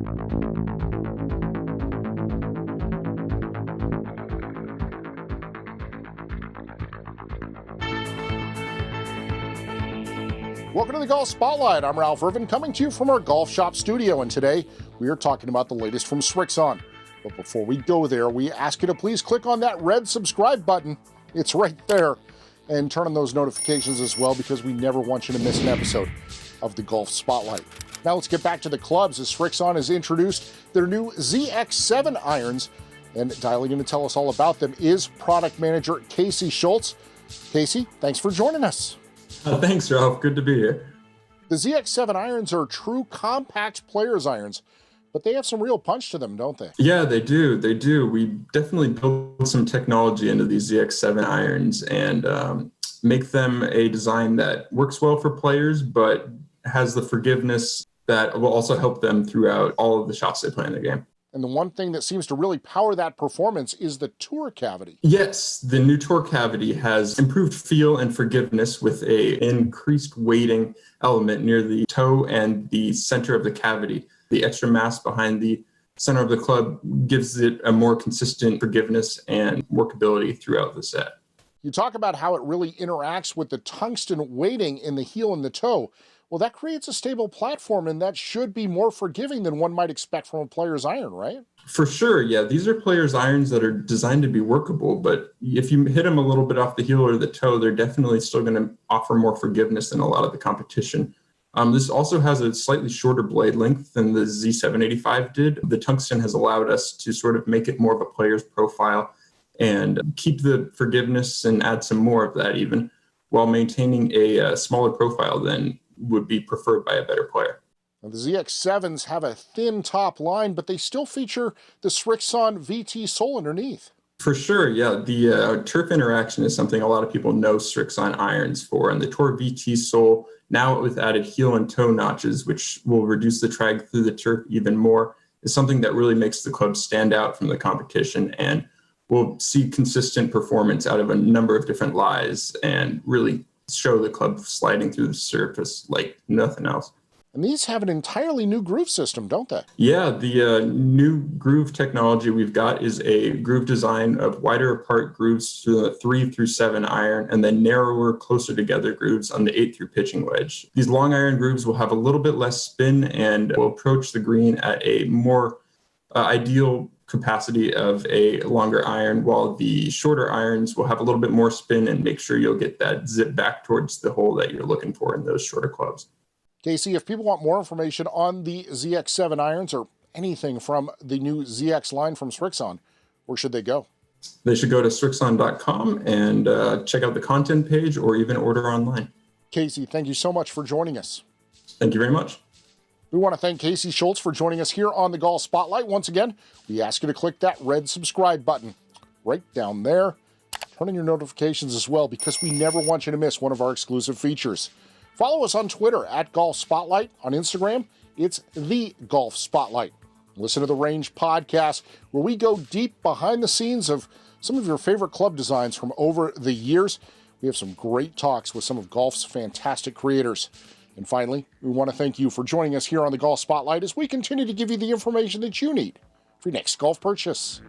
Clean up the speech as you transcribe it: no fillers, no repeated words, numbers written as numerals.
Welcome to the Golf Spotlight. I'm Ralph Irvin, coming to you from our golf shop studio, and today we are talking about the latest from Srixon. But before we go there, we ask you to please click on that red subscribe button. It's right there. And turn on those notifications as well, because we never want you to miss an episode of the Golf Spotlight. Now let's get back to the clubs, as Srixon has introduced their new ZX7 irons. And dialing in to tell us all about them is product manager Casey Schultz. Casey, thanks for joining us. Thanks, Ralph. Good to be here. The ZX7 irons are true compact player's irons, but they have some real punch to them, don't they? Yeah, they do. They do. We definitely built some technology into these ZX7 irons and make them a design that works well for players, but has the forgiveness that will also help them throughout all of the shots they play in the game. And the one thing that seems to really power that performance is the tour cavity. Yes, the new tour cavity has improved feel and forgiveness with a increased weighting element near the toe and the center of the cavity. The extra mass behind the center of the club gives it a more consistent forgiveness and workability throughout the set. You talk about how it really interacts with the tungsten weighting in the heel and the toe. Well, that creates a stable platform, and that should be more forgiving than one might expect from a player's iron, right? For sure, yeah. These are player's irons that are designed to be workable, but if you hit them a little bit off the heel or the toe, they're definitely still going to offer more forgiveness than a lot of the competition. This also has a slightly shorter blade length than the Z785 did. The tungsten has allowed us to sort of make it more of a player's profile and keep the forgiveness and add some more of that even, while maintaining a smaller profile than would be preferred by a better player. Now, the ZX7s have a thin top line, but they still feature the Srixon VT sole underneath. For sure, yeah. The turf interaction is something a lot of people know Srixon irons for, and the Tour VT sole, now with added heel and toe notches, which will reduce the drag through the turf even more, is something that really makes the club stand out from the competition, and we'll see consistent performance out of a number of different lies and really show the club sliding through the surface like nothing else. And these have an entirely new groove system, don't they? Yeah, the new groove technology we've got is a groove design of wider apart grooves through the 3 through 7 iron, and then narrower, closer together grooves on the 8 through pitching wedge. These long iron grooves will have a little bit less spin and will approach the green at a more ideal capacity of a longer iron, while the shorter irons will have a little bit more spin and make sure you'll get that zip back towards the hole that you're looking for in those shorter clubs. Casey, if people want more information on the ZX7 irons or anything from the new ZX line from Srixon, where should they go? They should go to Srixon.com and check out the content page or even order online. Casey, thank you so much for joining us. Thank you very much. We want to thank Casey Schultz for joining us here on the Golf Spotlight. Once again, we ask you to click that red subscribe button right down there. Turn on your notifications as well, because we never want you to miss one of our exclusive features. Follow us on Twitter at Golf Spotlight. On Instagram, it's The Golf Spotlight. Listen to the Range podcast, where we go deep behind the scenes of some of your favorite club designs from over the years. We have some great talks with some of golf's fantastic creators. And finally, we want to thank you for joining us here on the Golf Spotlight as we continue to give you the information that you need for your next golf purchase.